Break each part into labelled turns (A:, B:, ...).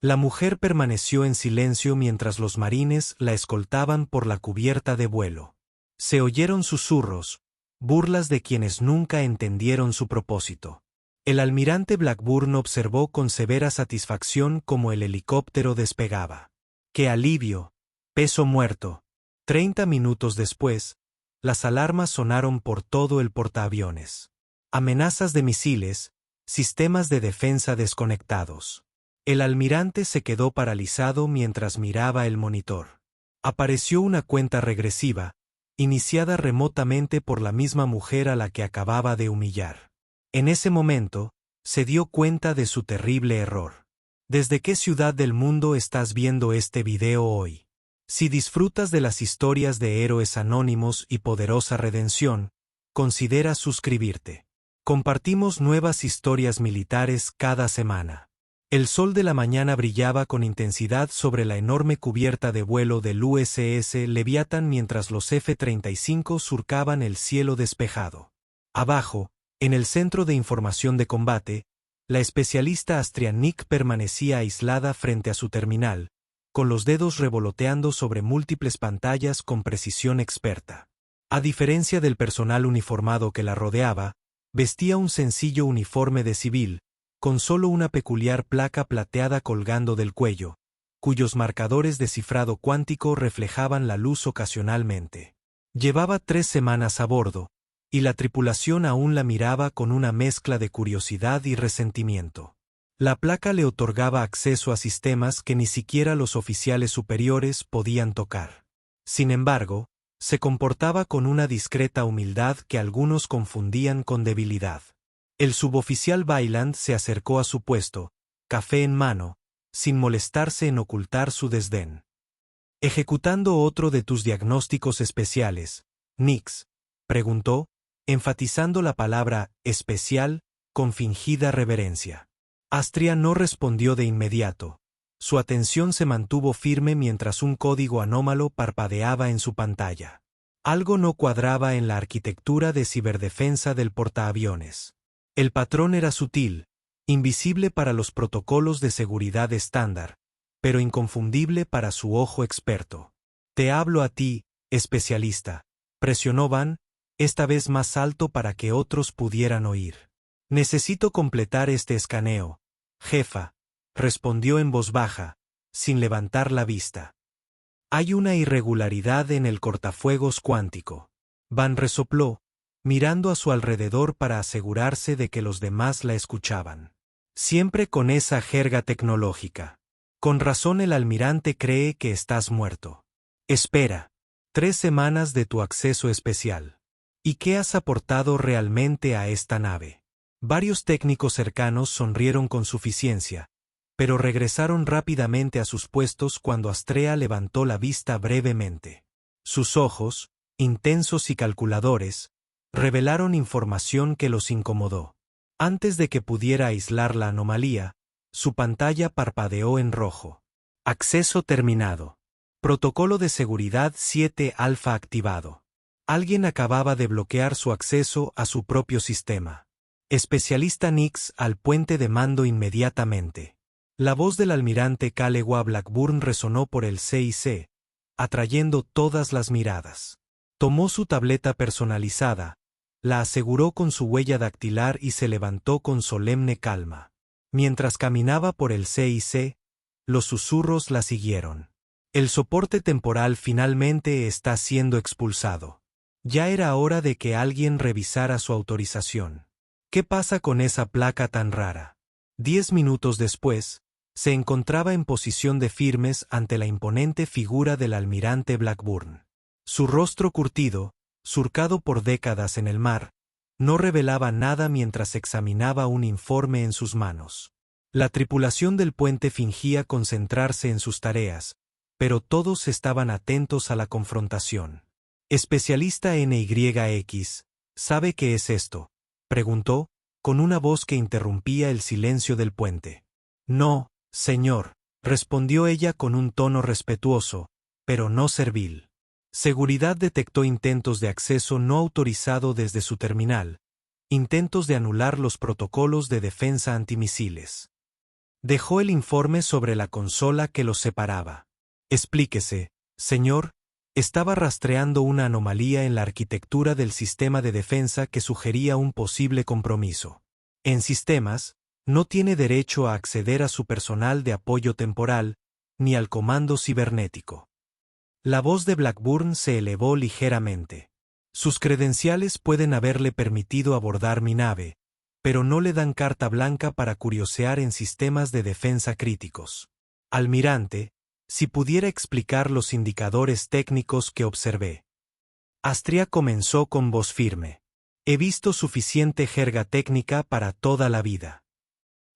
A: La mujer permaneció en silencio mientras los marines la escoltaban por la cubierta de vuelo. Se oyeron susurros, burlas de quienes nunca entendieron su propósito. El almirante Blackburn observó con severa satisfacción cómo el helicóptero despegaba. ¡Qué alivio! Peso muerto. 30 minutos después, las alarmas sonaron por todo el portaaviones. Amenazas de misiles, sistemas de defensa desconectados. El almirante se quedó paralizado mientras miraba el monitor. Apareció una cuenta regresiva, iniciada remotamente por la misma mujer a la que acababa de humillar. En ese momento, se dio cuenta de su terrible error. ¿Desde qué ciudad del mundo estás viendo este video hoy? Si disfrutas de las historias de héroes anónimos y poderosa redención, considera suscribirte. Compartimos nuevas historias militares cada semana. El sol de la mañana brillaba con intensidad sobre la enorme cubierta de vuelo del USS Leviathan mientras los F-35 surcaban el cielo despejado. Abajo, en el centro de información de combate, la especialista Astrianik permanecía aislada frente a su terminal, con los dedos revoloteando sobre múltiples pantallas con precisión experta. A diferencia del personal uniformado que la rodeaba, vestía un sencillo uniforme de civil, con solo una peculiar placa plateada colgando del cuello, cuyos marcadores de cifrado cuántico reflejaban la luz ocasionalmente. Llevaba 3 semanas a bordo, y la tripulación aún la miraba con una mezcla de curiosidad y resentimiento. La placa le otorgaba acceso a sistemas que ni siquiera los oficiales superiores podían tocar. Sin embargo, se comportaba con una discreta humildad que algunos confundían con debilidad. El suboficial Byland se acercó a su puesto, café en mano, sin molestarse en ocultar su desdén. ¿Ejecutando otro de tus diagnósticos especiales, Nix?, preguntó, enfatizando la palabra especial con fingida reverencia. Astria no respondió de inmediato. Su atención se mantuvo firme mientras un código anómalo parpadeaba en su pantalla. Algo no cuadraba en la arquitectura de ciberdefensa del portaaviones. El patrón era sutil, invisible para los protocolos de seguridad estándar, pero inconfundible para su ojo experto. Te hablo a ti, especialista, presionó Van, esta vez más alto para que otros pudieran oír. Necesito completar este escaneo, jefa, respondió en voz baja, sin levantar la vista. Hay una irregularidad en el cortafuegos cuántico. Van resopló, mirando a su alrededor para asegurarse de que los demás la escuchaban. Siempre con esa jerga tecnológica. Con razón el almirante cree que estás muerto. Espera. 3 semanas de tu acceso especial. ¿Y qué has aportado realmente a esta nave? Varios técnicos cercanos sonrieron con suficiencia, pero regresaron rápidamente a sus puestos cuando Astrea levantó la vista brevemente. Sus ojos, intensos y calculadores, revelaron información que los incomodó. Antes de que pudiera aislar la anomalía, su pantalla parpadeó en rojo. Acceso terminado. Protocolo de seguridad 7 alfa activado. Alguien acababa de bloquear su acceso a su propio sistema. Especialista Nix al puente de mando inmediatamente. La voz del almirante Kalewa Blackburn resonó por el CIC, atrayendo todas las miradas. Tomó su tableta personalizada, la aseguró con su huella dactilar y se levantó con solemne calma. Mientras caminaba por el CIC, los susurros la siguieron. El soporte temporal finalmente está siendo expulsado. Ya era hora de que alguien revisara su autorización. ¿Qué pasa con esa placa tan rara? 10 minutos después, se encontraba en posición de firmes ante la imponente figura del almirante Blackburn. Su rostro curtido, surcado por décadas en el mar, no revelaba nada mientras examinaba un informe en sus manos. La tripulación del puente fingía concentrarse en sus tareas, pero todos estaban atentos a la confrontación. Especialista NYX, ¿sabe qué es esto?, preguntó, con una voz que interrumpía el silencio del puente. No, señor, respondió ella con un tono respetuoso, pero no servil. Seguridad detectó intentos de acceso no autorizado desde su terminal, intentos de anular los protocolos de defensa antimisiles. Dejó el informe sobre la consola que los separaba. Explíquese, señor. Estaba rastreando una anomalía en la arquitectura del sistema de defensa que sugería un posible compromiso. En sistemas, no tiene derecho a acceder a su personal de apoyo temporal, ni al comando cibernético. La voz de Blackburn se elevó ligeramente. Sus credenciales pueden haberle permitido abordar mi nave, pero no le dan carta blanca para curiosear en sistemas de defensa críticos. Almirante, si pudiera explicar los indicadores técnicos que observé. Astria comenzó con voz firme. He visto suficiente jerga técnica para toda la vida.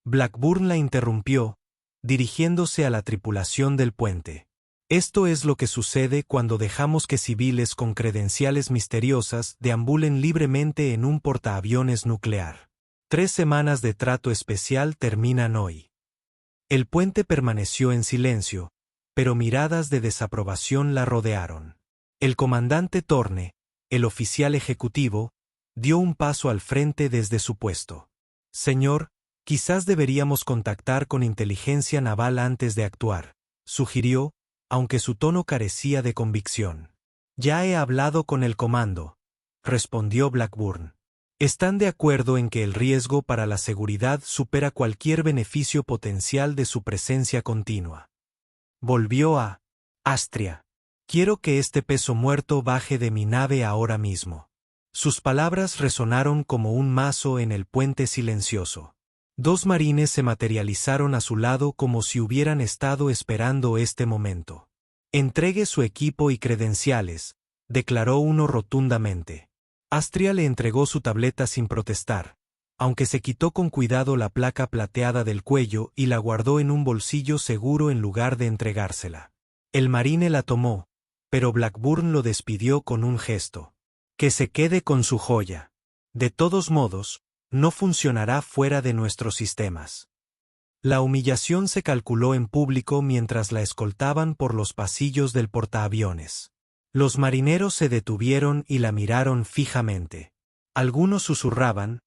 A: Blackburn la interrumpió, dirigiéndose a la tripulación del puente. Esto es lo que sucede cuando dejamos que civiles con credenciales misteriosas deambulen libremente en un portaaviones nuclear. 3 semanas de trato especial terminan hoy. El puente permaneció en silencio, pero miradas de desaprobación la rodearon. El comandante Thorne, el oficial ejecutivo, dio un paso al frente desde su puesto. Señor, quizás deberíamos contactar con inteligencia naval antes de actuar, sugirió, aunque su tono carecía de convicción. Ya he hablado con el comando, respondió Blackburn. Están de acuerdo en que el riesgo para la seguridad supera cualquier beneficio potencial de su presencia continua. Volvió a Astria. Quiero que este peso muerto baje de mi nave ahora mismo. Sus palabras resonaron como un mazo en el puente silencioso. 2 marines se materializaron a su lado como si hubieran estado esperando este momento. Entregue su equipo y credenciales, declaró uno rotundamente. Astria le entregó su tableta sin protestar, aunque se quitó con cuidado la placa plateada del cuello y la guardó en un bolsillo seguro en lugar de entregársela. El marine la tomó, pero Blackburn lo despidió con un gesto. Que se quede con su joya. De todos modos, no funcionará fuera de nuestros sistemas. La humillación se calculó en público mientras la escoltaban por los pasillos del portaaviones. Los marineros se detuvieron y la miraron fijamente. Algunos susurraban,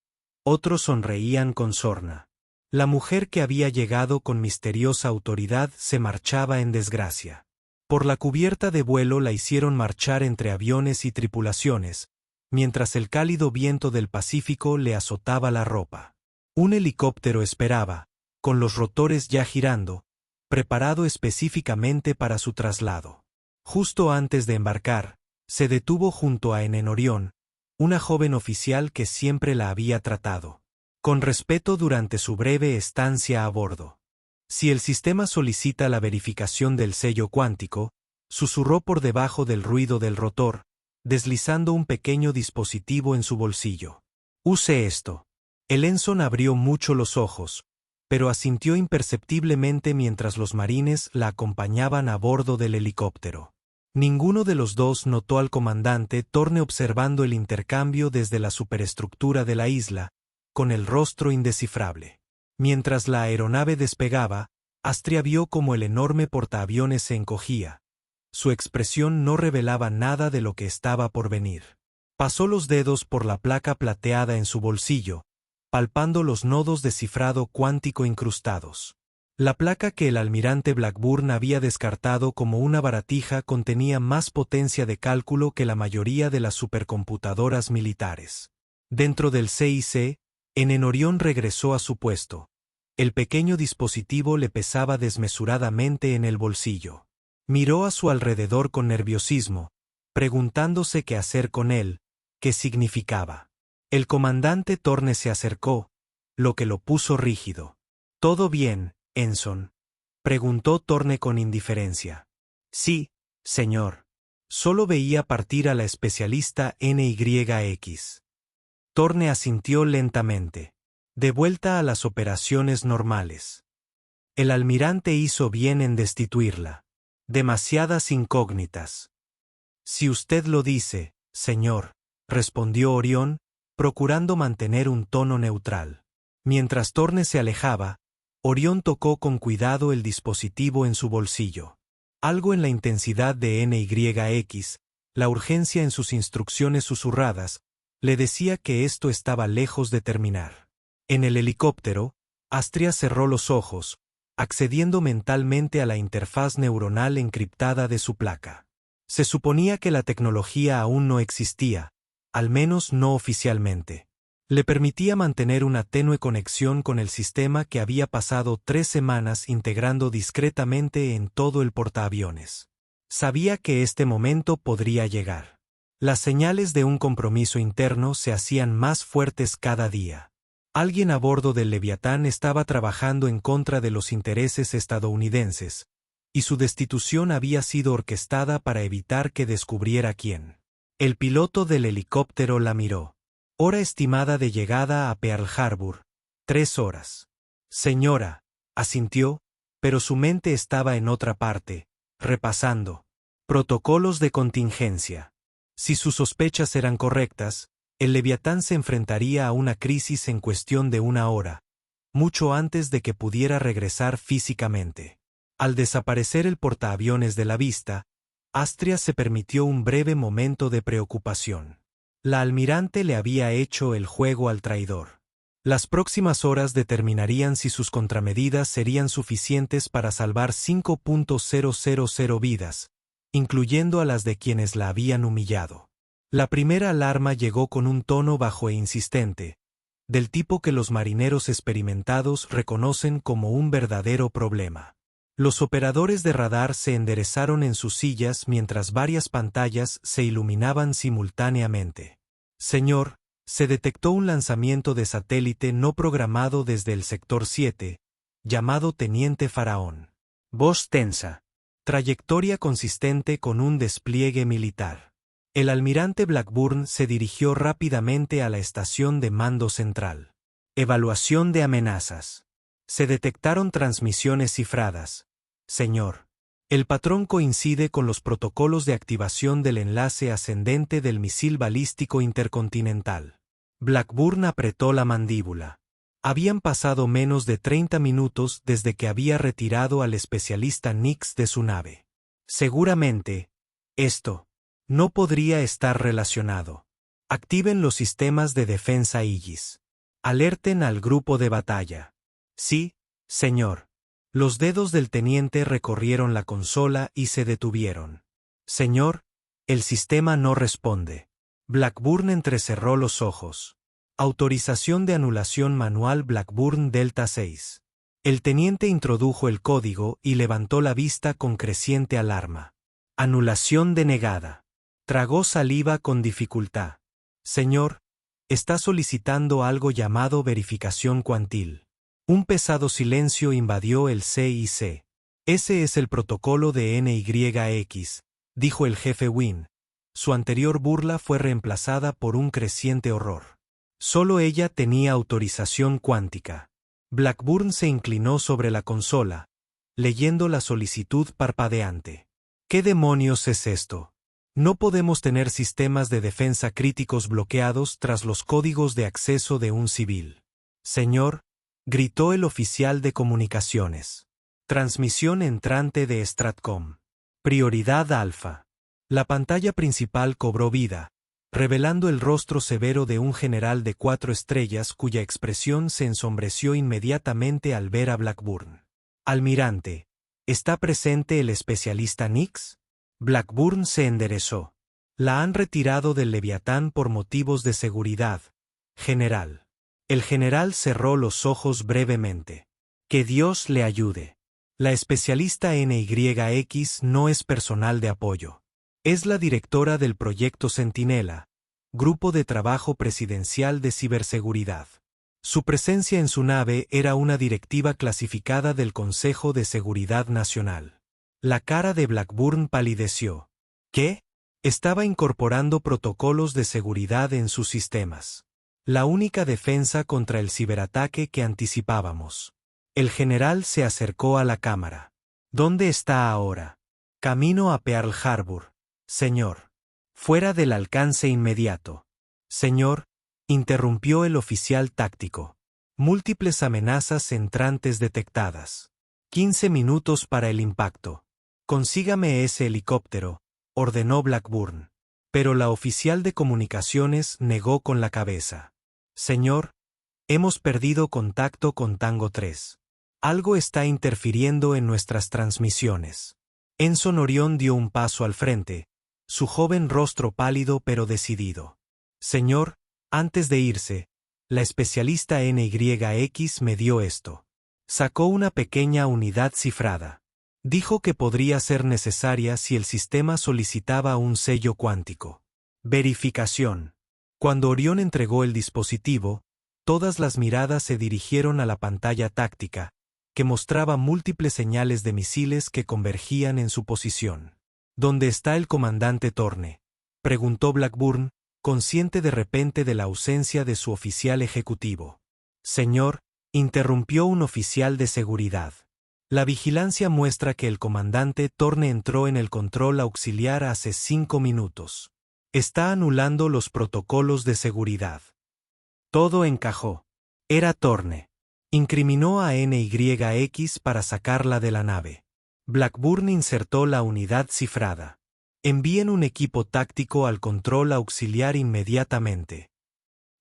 A: otros sonreían con sorna. La mujer que había llegado con misteriosa autoridad se marchaba en desgracia. Por la cubierta de vuelo la hicieron marchar entre aviones y tripulaciones, mientras el cálido viento del Pacífico le azotaba la ropa. Un helicóptero esperaba, con los rotores ya girando, preparado específicamente para su traslado. Justo antes de embarcar, se detuvo junto a Enenorión, una joven oficial que siempre la había tratado con respeto durante su breve estancia a bordo. Si el sistema solicita la verificación del sello cuántico, susurró por debajo del ruido del rotor, deslizando un pequeño dispositivo en su bolsillo. Use esto. El ensign abrió mucho los ojos, pero asintió imperceptiblemente mientras los marines la acompañaban a bordo del helicóptero. Ninguno de los dos notó al comandante Thorne observando el intercambio desde la superestructura de la isla, con el rostro indescifrable. Mientras la aeronave despegaba, Astria vio cómo el enorme portaaviones se encogía. Su expresión no revelaba nada de lo que estaba por venir. Pasó los dedos por la placa plateada en su bolsillo, palpando los nodos de cifrado cuántico incrustados. La placa que el almirante Blackburn había descartado como una baratija contenía más potencia de cálculo que la mayoría de las supercomputadoras militares. Dentro del CIC, Enenorión regresó a su puesto. El pequeño dispositivo le pesaba desmesuradamente en el bolsillo. Miró a su alrededor con nerviosismo, preguntándose qué hacer con él, qué significaba. El comandante Thorne se acercó, lo que lo puso rígido. ¿Todo bien, Ensign?, preguntó Thorne con indiferencia. Sí, señor. Solo veía partir a la especialista NYX. Thorne asintió lentamente. De vuelta a las operaciones normales. El almirante hizo bien en destituirla. Demasiadas incógnitas. Si usted lo dice, señor, respondió Orión, procurando mantener un tono neutral. Mientras Thorne se alejaba, Orión tocó con cuidado el dispositivo en su bolsillo. Algo en la intensidad de NYX, la urgencia en sus instrucciones susurradas, le decía que esto estaba lejos de terminar. En el helicóptero, Astria cerró los ojos, accediendo mentalmente a la interfaz neuronal encriptada de su placa. Se suponía que la tecnología aún no existía, al menos no oficialmente. Le permitía mantener una tenue conexión con el sistema que había pasado 3 semanas integrando discretamente en todo el portaaviones. Sabía que este momento podría llegar. Las señales de un compromiso interno se hacían más fuertes cada día. Alguien a bordo del Leviatán estaba trabajando en contra de los intereses estadounidenses, y su destitución había sido orquestada para evitar que descubriera quién. El piloto del helicóptero la miró. Hora estimada de llegada a Pearl Harbor, 3 horas. Señora, asintió, pero su mente estaba en otra parte, repasando. Protocolos de contingencia. Si sus sospechas eran correctas, el Leviatán se enfrentaría a una crisis en cuestión de 1 hora, mucho antes de que pudiera regresar físicamente. Al desaparecer el portaaviones de la vista, Astria se permitió un breve momento de preocupación. La almirante le había hecho el juego al traidor. Las próximas horas determinarían si sus contramedidas serían suficientes para salvar 5.000 vidas, incluyendo a las de quienes la habían humillado. La primera alarma llegó con un tono bajo e insistente, del tipo que los marineros experimentados reconocen como un verdadero problema. Los operadores de radar se enderezaron en sus sillas mientras varias pantallas se iluminaban simultáneamente. Señor, se detectó un lanzamiento de satélite no programado desde el sector 7, llamado Teniente Faraón. Voz tensa. Trayectoria consistente con un despliegue militar. El almirante Blackburn se dirigió rápidamente a la estación de mando central. Evaluación de amenazas. Se detectaron transmisiones cifradas. Señor. El patrón coincide con los protocolos de activación del enlace ascendente del misil balístico intercontinental. Blackburn apretó la mandíbula. Habían pasado menos de 30 minutos desde que había retirado al especialista Nix de su nave. Seguramente, esto no podría estar relacionado. Activen los sistemas de defensa Aegis. Alerten al grupo de batalla. Sí, señor. Los dedos del teniente recorrieron la consola y se detuvieron. Señor, el sistema no responde. Blackburn entrecerró los ojos. Autorización de anulación manual Blackburn Delta 6. El teniente introdujo el código y levantó la vista con creciente alarma. Anulación denegada. Tragó saliva con dificultad. Señor, está solicitando algo llamado verificación cuantil. Un pesado silencio invadió el CIC. Ese es el protocolo de NYX, dijo el jefe Wynne. Su anterior burla fue reemplazada por un creciente horror. Solo ella tenía autorización cuántica. Blackburn se inclinó sobre la consola, leyendo la solicitud parpadeante. ¿Qué demonios es esto? No podemos tener sistemas de defensa críticos bloqueados tras los códigos de acceso de un civil. Señor, gritó el oficial de comunicaciones. Transmisión entrante de Stratcom. Prioridad alfa. La pantalla principal cobró vida, revelando el rostro severo de un general de 4 estrellas cuya expresión se ensombreció inmediatamente al ver a Blackburn. Almirante, ¿está presente el especialista Nix? Blackburn se enderezó. La han retirado del Leviatán por motivos de seguridad, general. El general cerró los ojos brevemente. Que Dios le ayude. La especialista NYX no es personal de apoyo. Es la directora del Proyecto Centinela, Grupo de Trabajo Presidencial de Ciberseguridad. Su presencia en su nave era una directiva clasificada del Consejo de Seguridad Nacional. La cara de Blackburn palideció. ¿Qué? Estaba incorporando protocolos de seguridad en sus sistemas. La única defensa contra el ciberataque que anticipábamos. El general se acercó a la cámara. ¿Dónde está ahora? Camino a Pearl Harbor, señor. Fuera del alcance inmediato. Señor, interrumpió el oficial táctico. Múltiples amenazas entrantes detectadas. 15 minutos para el impacto. Consígame ese helicóptero, ordenó Blackburn. Pero la oficial de comunicaciones negó con la cabeza. Señor, hemos perdido contacto con Tango 3. Algo está interfiriendo en nuestras transmisiones. Ensign Orion dio un paso al frente, su joven rostro pálido pero decidido. Señor, antes de irse, la especialista NYX me dio esto. Sacó una pequeña unidad cifrada. Dijo que podría ser necesaria si el sistema solicitaba un sello cuántico. Verificación. Cuando Orión entregó el dispositivo, todas las miradas se dirigieron a la pantalla táctica, que mostraba múltiples señales de misiles que convergían en su posición. ¿Dónde está el comandante Thorne?, preguntó Blackburn, consciente de repente de la ausencia de su oficial ejecutivo. Señor, interrumpió un oficial de seguridad. La vigilancia muestra que el comandante Thorne entró en el control auxiliar hace 5 minutos. Está anulando los protocolos de seguridad. Todo encajó. Era Thorne. Incriminó a NYX para sacarla de la nave. Blackburn insertó la unidad cifrada. Envíen un equipo táctico al control auxiliar inmediatamente.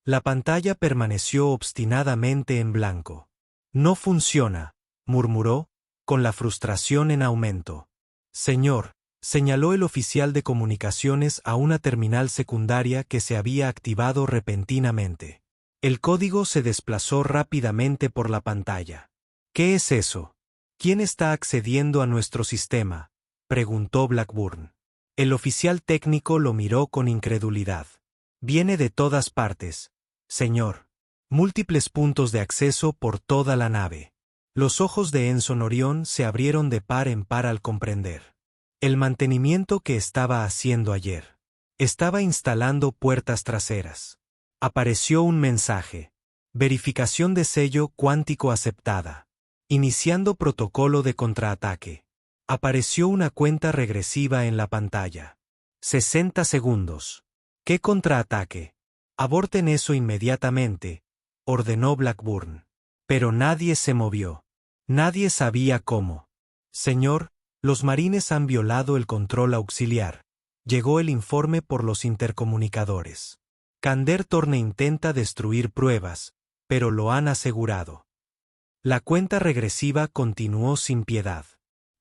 A: La pantalla permaneció obstinadamente en blanco. No funciona, murmuró, con la frustración en aumento. Señor, señaló el oficial de comunicaciones a una terminal secundaria que se había activado repentinamente. El código se desplazó rápidamente por la pantalla. ¿Qué es eso? ¿Quién está accediendo a nuestro sistema?, preguntó Blackburn. El oficial técnico lo miró con incredulidad. Viene de todas partes, señor. Múltiples puntos de acceso por toda la nave. Los ojos de Ensign Orion se abrieron de par en par al comprender. El mantenimiento que estaba haciendo ayer. Estaba instalando puertas traseras. Apareció un mensaje. Verificación de sello cuántico aceptada. Iniciando protocolo de contraataque. Apareció una cuenta regresiva en la pantalla. 60 segundos. ¿Qué contraataque? Aborten eso inmediatamente, ordenó Blackburn. Pero nadie se movió. Nadie sabía cómo. Señor, los marines han violado el control auxiliar. Llegó el informe por los intercomunicadores. Kander Thorne intenta destruir pruebas, pero lo han asegurado. La cuenta regresiva continuó sin piedad.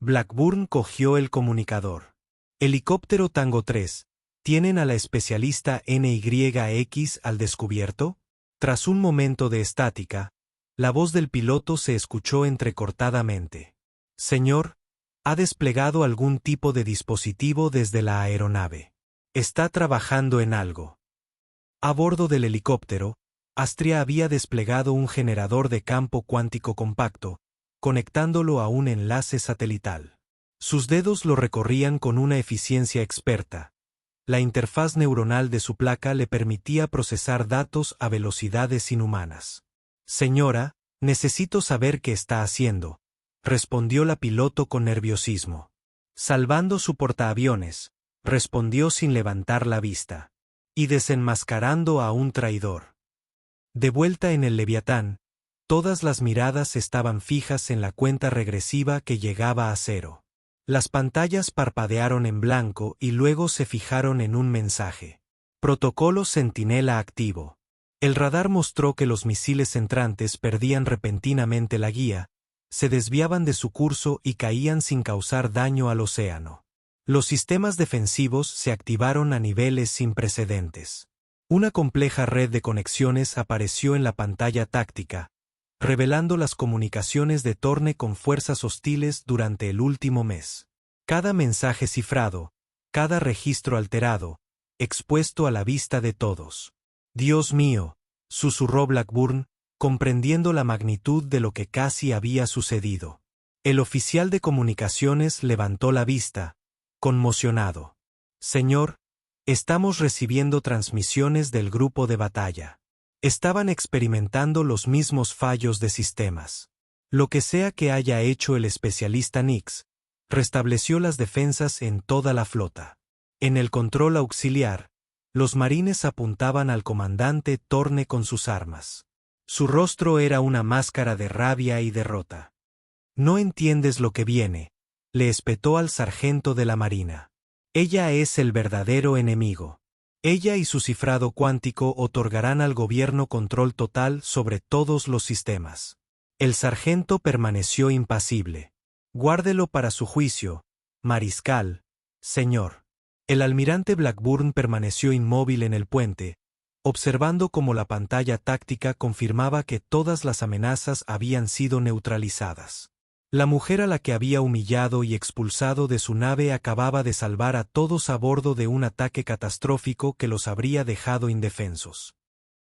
A: Blackburn cogió el comunicador. Helicóptero Tango 3, ¿tienen a la especialista NYX al descubierto? Tras un momento de estática, la voz del piloto se escuchó entrecortadamente. Señor, ha desplegado algún tipo de dispositivo desde la aeronave. Está trabajando en algo. A bordo del helicóptero, Astria había desplegado un generador de campo cuántico compacto, conectándolo a un enlace satelital. Sus dedos lo recorrían con una eficiencia experta. La interfaz neuronal de su placa le permitía procesar datos a velocidades inhumanas. Señora, necesito saber qué está haciendo, respondió la piloto con nerviosismo. Salvando su portaaviones, respondió sin levantar la vista. Y desenmascarando a un traidor. De vuelta en el Leviatán, todas las miradas estaban fijas en la cuenta regresiva que llegaba a 0. Las pantallas parpadearon en blanco y luego se fijaron en un mensaje. Protocolo Centinela activo. El radar mostró que los misiles entrantes perdían repentinamente la guía, se desviaban de su curso y caían sin causar daño al océano. Los sistemas defensivos se activaron a niveles sin precedentes. Una compleja red de conexiones apareció en la pantalla táctica, revelando las comunicaciones de Thorne con fuerzas hostiles durante el último mes. Cada mensaje cifrado, cada registro alterado, expuesto a la vista de todos. Dios mío, susurró Blackburn, comprendiendo la magnitud de lo que casi había sucedido. El oficial de comunicaciones levantó la vista, conmocionado. Señor, estamos recibiendo transmisiones del grupo de batalla. Estaban experimentando los mismos fallos de sistemas. Lo que sea que haya hecho el especialista Nix, restableció las defensas en toda la flota. En el control auxiliar, los marines apuntaban al comandante Thorne con sus armas. Su rostro era una máscara de rabia y derrota. No entiendes lo que viene, le espetó al sargento de la marina. Ella es el verdadero enemigo. Ella y su cifrado cuántico otorgarán al gobierno control total sobre todos los sistemas. El sargento permaneció impasible. Guárdelo para su juicio, mariscal, señor. El almirante Blackburn permaneció inmóvil en el puente, observando cómo la pantalla táctica confirmaba que todas las amenazas habían sido neutralizadas. La mujer a la que había humillado y expulsado de su nave acababa de salvar a todos a bordo de un ataque catastrófico que los habría dejado indefensos.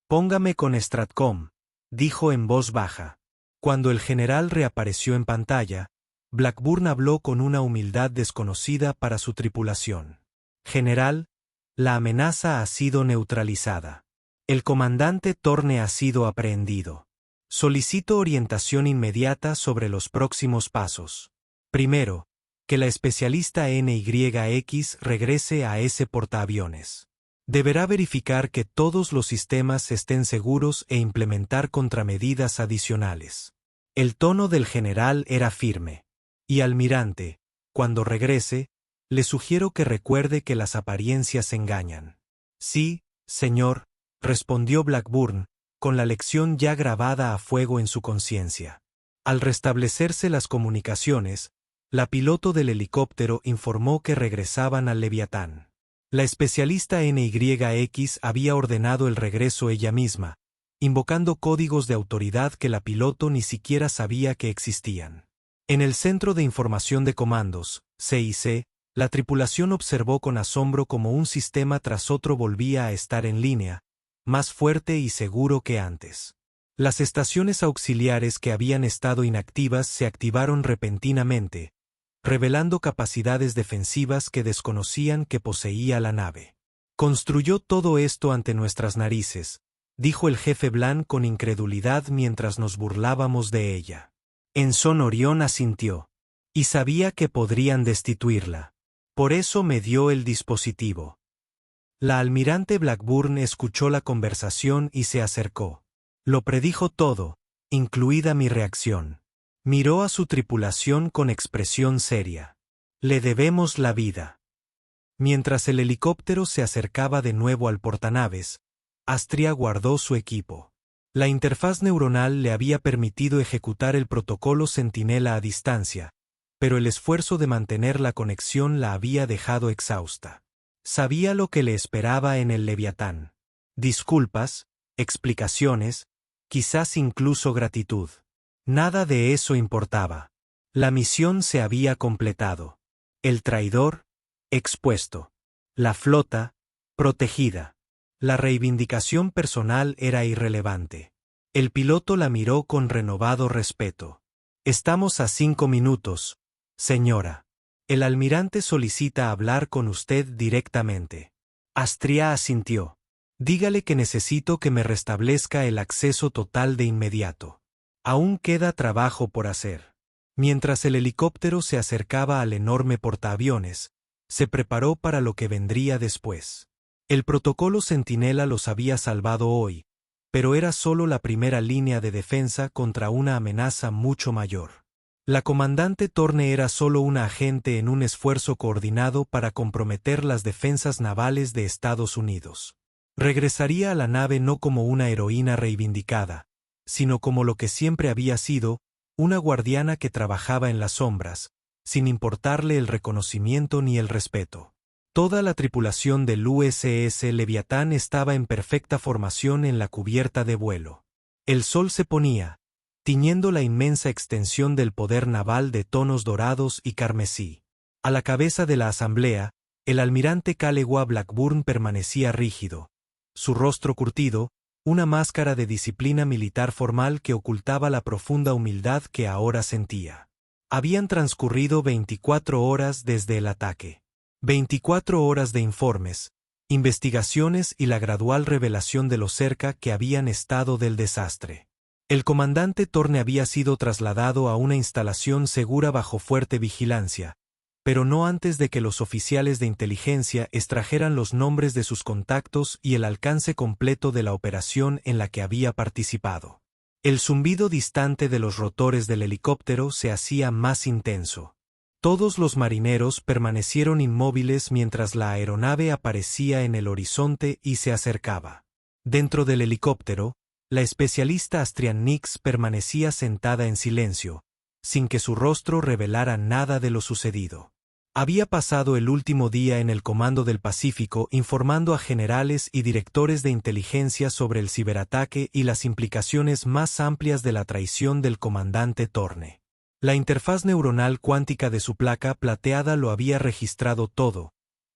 A: «Póngame con Stratcom», dijo en voz baja. Cuando el general reapareció en pantalla, Blackburn habló con una humildad desconocida para su tripulación. «General, la amenaza ha sido neutralizada. El comandante Thorne ha sido aprehendido. Solicito orientación inmediata sobre los próximos pasos. Primero, que la especialista NYX regrese a ese portaaviones. Deberá verificar que todos los sistemas estén seguros e implementar contramedidas adicionales». El tono del general era firme. «Y almirante, cuando regrese, le sugiero que recuerde que las apariencias engañan». «Sí, señor», respondió Blackburn, con la lección ya grabada a fuego en su conciencia. Al restablecerse las comunicaciones, la piloto del helicóptero informó que regresaban al Leviatán. La especialista NYX había ordenado el regreso ella misma, invocando códigos de autoridad que la piloto ni siquiera sabía que existían. En el Centro de Información de Comandos, CIC, la tripulación observó con asombro cómo un sistema tras otro volvía a estar en línea, más fuerte y seguro que antes. Las estaciones auxiliares que habían estado inactivas se activaron repentinamente, revelando capacidades defensivas que desconocían que poseía la nave. «Construyó todo esto ante nuestras narices», dijo el jefe Blan con incredulidad mientras nos burlábamos de ella. Ensign Orión asintió. «Y sabía que podrían destituirla. Por eso me dio el dispositivo». La almirante Blackburn escuchó la conversación y se acercó. Lo predijo todo, incluida mi reacción. Miró a su tripulación con expresión seria. «Le debemos la vida». Mientras el helicóptero se acercaba de nuevo al portanaves, Astria guardó su equipo. La interfaz neuronal le había permitido ejecutar el protocolo Centinela a distancia, pero el esfuerzo de mantener la conexión la había dejado exhausta. Sabía lo que le esperaba en el Leviatán. Disculpas, explicaciones, quizás incluso gratitud. Nada de eso importaba. La misión se había completado. El traidor, expuesto. La flota, protegida. La reivindicación personal era irrelevante. El piloto la miró con renovado respeto. «Estamos a 5 minutos, señora. El almirante solicita hablar con usted directamente». Astria asintió. «Dígale que necesito que me restablezca el acceso total de inmediato. Aún queda trabajo por hacer». Mientras el helicóptero se acercaba al enorme portaaviones, se preparó para lo que vendría después. El protocolo Centinela los había salvado hoy, pero era solo la primera línea de defensa contra una amenaza mucho mayor. La comandante Thorne era solo una agente en un esfuerzo coordinado para comprometer las defensas navales de Estados Unidos. Regresaría a la nave no como una heroína reivindicada, sino como lo que siempre había sido, una guardiana que trabajaba en las sombras, sin importarle el reconocimiento ni el respeto. Toda la tripulación del USS Leviatán estaba en perfecta formación en la cubierta de vuelo. El sol se ponía, tiñendo la inmensa extensión del poder naval de tonos dorados y carmesí. A la cabeza de la asamblea, el almirante Calewa Blackburn permanecía rígido, su rostro curtido, una máscara de disciplina militar formal que ocultaba la profunda humildad que ahora sentía. Habían transcurrido 24 horas desde el ataque. 24 horas de informes, investigaciones y la gradual revelación de lo cerca que habían estado del desastre. El comandante Thorne había sido trasladado a una instalación segura bajo fuerte vigilancia, pero no antes de que los oficiales de inteligencia extrajeran los nombres de sus contactos y el alcance completo de la operación en la que había participado. El zumbido distante de los rotores del helicóptero se hacía más intenso. Todos los marineros permanecieron inmóviles mientras la aeronave aparecía en el horizonte y se acercaba. Dentro del helicóptero, La especialista Astrid Nix permanecía sentada en silencio, sin que su rostro revelara nada de lo sucedido. Había pasado el último día en el Comando del Pacífico informando a generales y directores de inteligencia sobre el ciberataque y las implicaciones más amplias de la traición del comandante Thorne. La interfaz neuronal cuántica de su placa plateada lo había registrado todo,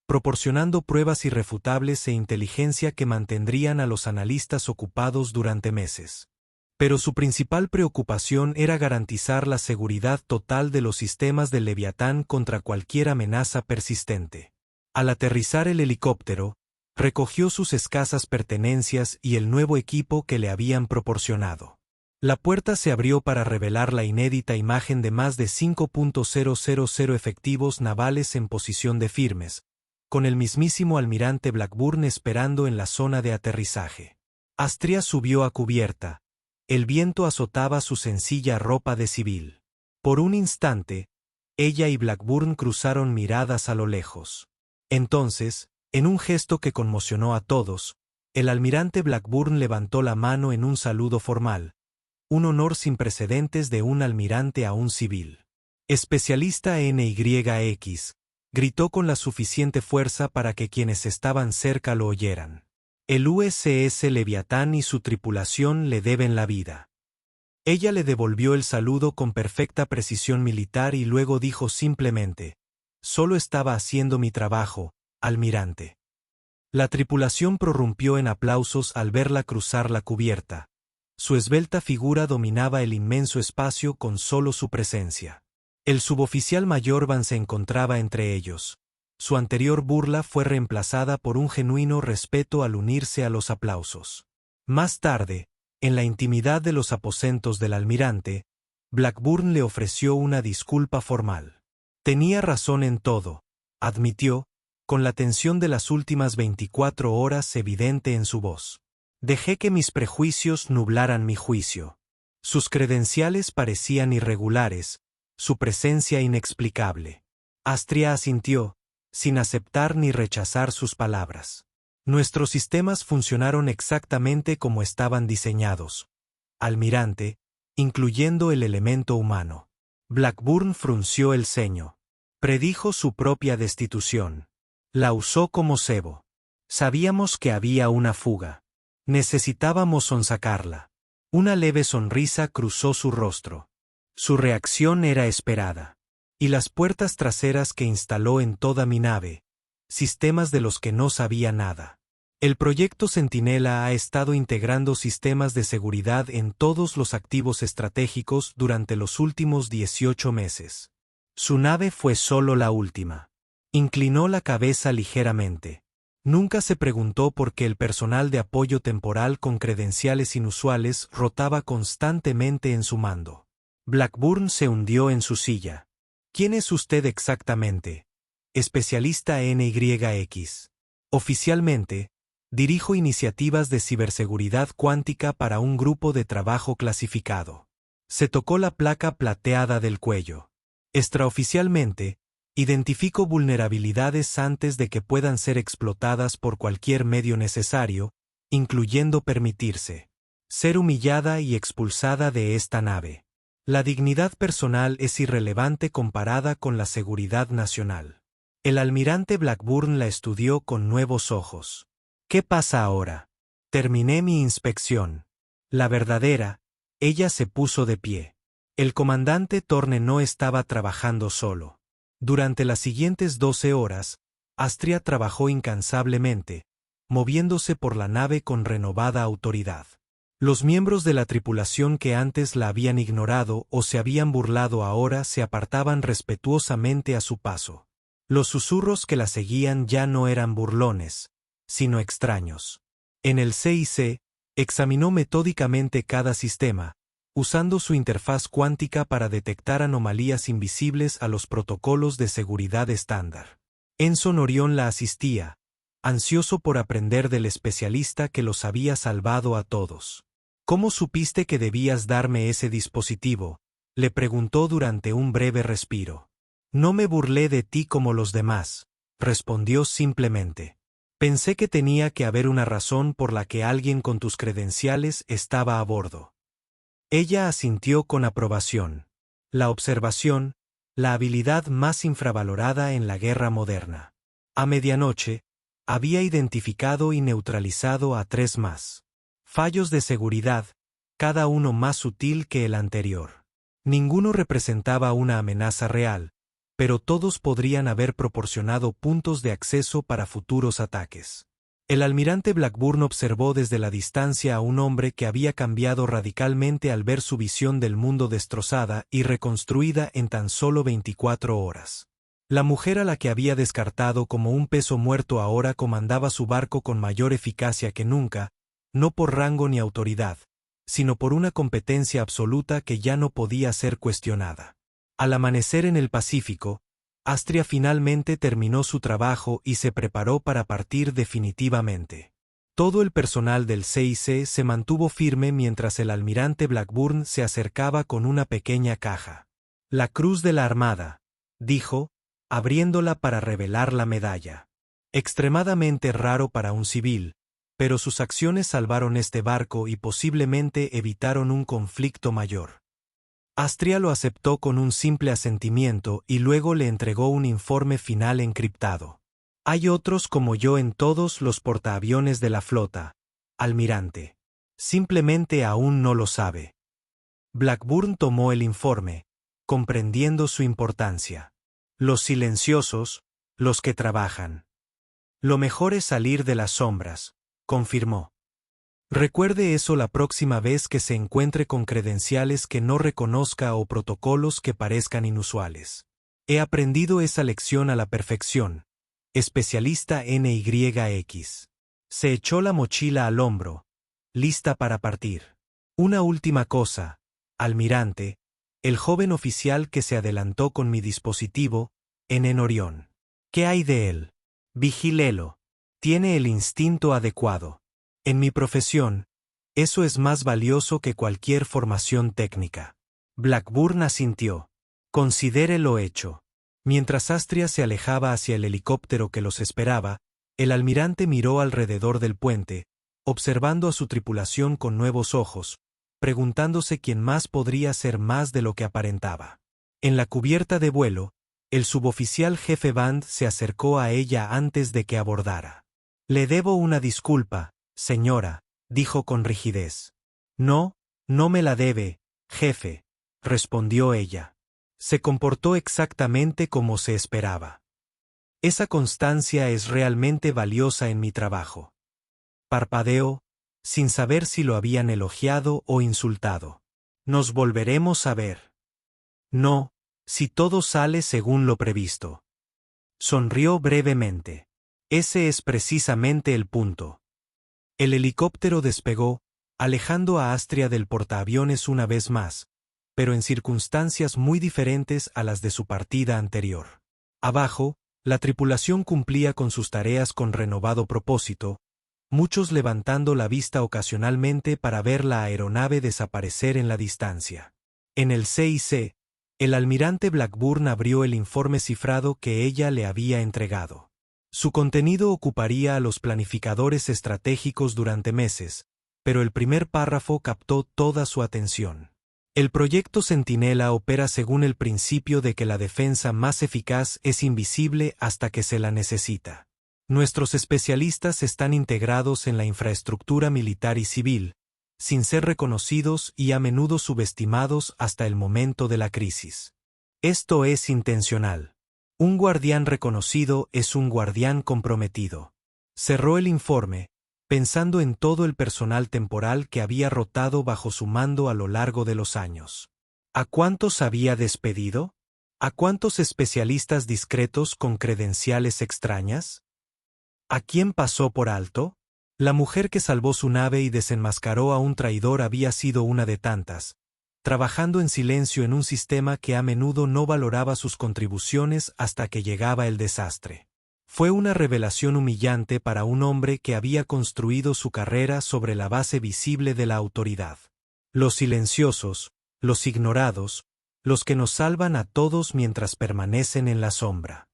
A: proporcionando pruebas irrefutables e inteligencia que mantendrían a los analistas ocupados durante meses. Pero su principal preocupación era garantizar la seguridad total de los sistemas del Leviatán contra cualquier amenaza persistente. Al aterrizar el helicóptero, recogió sus escasas pertenencias y el nuevo equipo que le habían proporcionado. La puerta se abrió para revelar la inédita imagen de más de 5.000 efectivos navales en posición de firmes, con el mismísimo almirante Blackburn esperando en la zona de aterrizaje. Astria subió a cubierta. El viento azotaba su sencilla ropa de civil. Por un instante, ella y Blackburn cruzaron miradas a lo lejos. Entonces, en un gesto que conmocionó a todos, el almirante Blackburn levantó la mano en un saludo formal, un honor sin precedentes de un almirante a un civil. Especialista NYX, gritó con la suficiente fuerza para que quienes estaban cerca lo oyeran. El USS Leviatán y su tripulación le deben la vida. Ella le devolvió el saludo con perfecta precisión militar y luego dijo simplemente: «Solo estaba haciendo mi trabajo, almirante». La tripulación prorrumpió en aplausos al verla cruzar la cubierta. Su esbelta figura dominaba el inmenso espacio con solo su presencia. El suboficial mayor Van se encontraba entre ellos. Su anterior burla fue reemplazada por un genuino respeto al unirse a los aplausos. Más tarde, en la intimidad de los aposentos del almirante, Blackburn le ofreció una disculpa formal. Tenía razón en todo, admitió, con la tensión de las últimas 24 horas evidente en su voz. Dejé que mis prejuicios nublaran mi juicio. Sus credenciales parecían irregulares, su presencia inexplicable. Astria asintió, sin aceptar ni rechazar sus palabras. Nuestros sistemas funcionaron exactamente como estaban diseñados, almirante, incluyendo el elemento humano. Blackburn frunció el ceño. Predijo su propia destitución. La usó como cebo. Sabíamos que había una fuga. Necesitábamos sonsacarla. Una leve sonrisa cruzó su rostro. Su reacción era esperada. Y las puertas traseras que instaló en toda mi nave, sistemas de los que no sabía nada. El proyecto Centinela ha estado integrando sistemas de seguridad en todos los activos estratégicos durante los últimos 18 meses. Su nave fue solo la última. Inclinó la cabeza ligeramente. Nunca se preguntó por qué el personal de apoyo temporal con credenciales inusuales rotaba constantemente en su mando. Blackburn se hundió en su silla. ¿Quién es usted exactamente? Especialista NYX. Oficialmente, dirijo iniciativas de ciberseguridad cuántica para un grupo de trabajo clasificado. Se tocó la placa plateada del cuello. Extraoficialmente, identifico vulnerabilidades antes de que puedan ser explotadas por cualquier medio necesario, incluyendo permitirse ser humillada y expulsada de esta nave. La dignidad personal es irrelevante comparada con la seguridad nacional. El almirante Blackburn la estudió con nuevos ojos. ¿Qué pasa ahora? Terminé mi inspección. La verdadera, ella se puso de pie. El comandante Thorne no estaba trabajando solo. Durante las siguientes 12 horas, Astria trabajó incansablemente, moviéndose por la nave con renovada autoridad. Los miembros de la tripulación que antes la habían ignorado o se habían burlado ahora se apartaban respetuosamente a su paso. Los susurros que la seguían ya no eran burlones, sino extraños. En el CIC, examinó metódicamente cada sistema, usando su interfaz cuántica para detectar anomalías invisibles a los protocolos de seguridad estándar. Enson Orión la asistía, ansioso por aprender del especialista que los había salvado a todos. ¿Cómo supiste que debías darme ese dispositivo?, le preguntó durante un breve respiro. No me burlé de ti como los demás, respondió simplemente. Pensé que tenía que haber una razón por la que alguien con tus credenciales estaba a bordo. Ella asintió con aprobación. La observación, la habilidad más infravalorada en la guerra moderna. A medianoche, había identificado y neutralizado a 3 más. Fallos de seguridad, cada uno más sutil que el anterior. Ninguno representaba una amenaza real, pero todos podrían haber proporcionado puntos de acceso para futuros ataques. El almirante Blackburn observó desde la distancia a un hombre que había cambiado radicalmente al ver su visión del mundo destrozada y reconstruida en tan solo 24 horas. La mujer a la que había descartado como un peso muerto ahora comandaba su barco con mayor eficacia que nunca, no por rango ni autoridad, sino por una competencia absoluta que ya no podía ser cuestionada. Al amanecer en el Pacífico, Astria finalmente terminó su trabajo y se preparó para partir definitivamente. Todo el personal del CIC se mantuvo firme mientras el almirante Blackburn se acercaba con una pequeña caja. La Cruz de la Armada, dijo, abriéndola para revelar la medalla. Extremadamente raro para un civil, pero sus acciones salvaron este barco y posiblemente evitaron un conflicto mayor. Astria lo aceptó con un simple asentimiento y luego le entregó un informe final encriptado. Hay otros como yo en todos los portaaviones de la flota, almirante. Simplemente aún no lo sabe. Blackburn tomó el informe, comprendiendo su importancia. Los silenciosos, los que trabajan. Lo mejor es salir de las sombras, confirmó. Recuerde eso la próxima vez que se encuentre con credenciales que no reconozca o protocolos que parezcan inusuales. He aprendido esa lección a la perfección. Especialista NYX. Se echó la mochila al hombro, lista para partir. Una última cosa, almirante, el joven oficial que se adelantó con mi dispositivo, en Orión. ¿Qué hay de él? Vigílelo. Tiene el instinto adecuado. En mi profesión, eso es más valioso que cualquier formación técnica. Blackburn asintió. Considere lo hecho. Mientras Astria se alejaba hacia el helicóptero que los esperaba, el almirante miró alrededor del puente, observando a su tripulación con nuevos ojos, preguntándose quién más podría ser más de lo que aparentaba. En la cubierta de vuelo, el suboficial jefe Band se acercó a ella antes de que abordara. Le debo una disculpa, señora, dijo con rigidez. No, no me la debe, jefe, respondió ella. Se comportó exactamente como se esperaba. Esa constancia es realmente valiosa en mi trabajo. Parpadeó, sin saber si lo habían elogiado o insultado. Nos volveremos a ver. No, si todo sale según lo previsto. Sonrió brevemente. Ese es precisamente el punto. El helicóptero despegó, alejando a Astria del portaaviones una vez más, pero en circunstancias muy diferentes a las de su partida anterior. Abajo, la tripulación cumplía con sus tareas con renovado propósito, muchos levantando la vista ocasionalmente para ver la aeronave desaparecer en la distancia. En el CIC, el almirante Blackburn abrió el informe cifrado que ella le había entregado. Su contenido ocuparía a los planificadores estratégicos durante meses, pero el primer párrafo captó toda su atención. El proyecto Centinela opera según el principio de que la defensa más eficaz es invisible hasta que se la necesita. Nuestros especialistas están integrados en la infraestructura militar y civil, sin ser reconocidos y a menudo subestimados hasta el momento de la crisis. Esto es intencional. Un guardián reconocido es un guardián comprometido. Cerró el informe, pensando en todo el personal temporal que había rotado bajo su mando a lo largo de los años. ¿A cuántos había despedido? ¿A cuántos especialistas discretos con credenciales extrañas? ¿A quién pasó por alto? La mujer que salvó su nave y desenmascaró a un traidor había sido una de tantas, trabajando en silencio en un sistema que a menudo no valoraba sus contribuciones hasta que llegaba el desastre. Fue una revelación humillante para un hombre que había construido su carrera sobre la base visible de la autoridad. Los silenciosos, los ignorados, los que nos salvan a todos mientras permanecen en la sombra.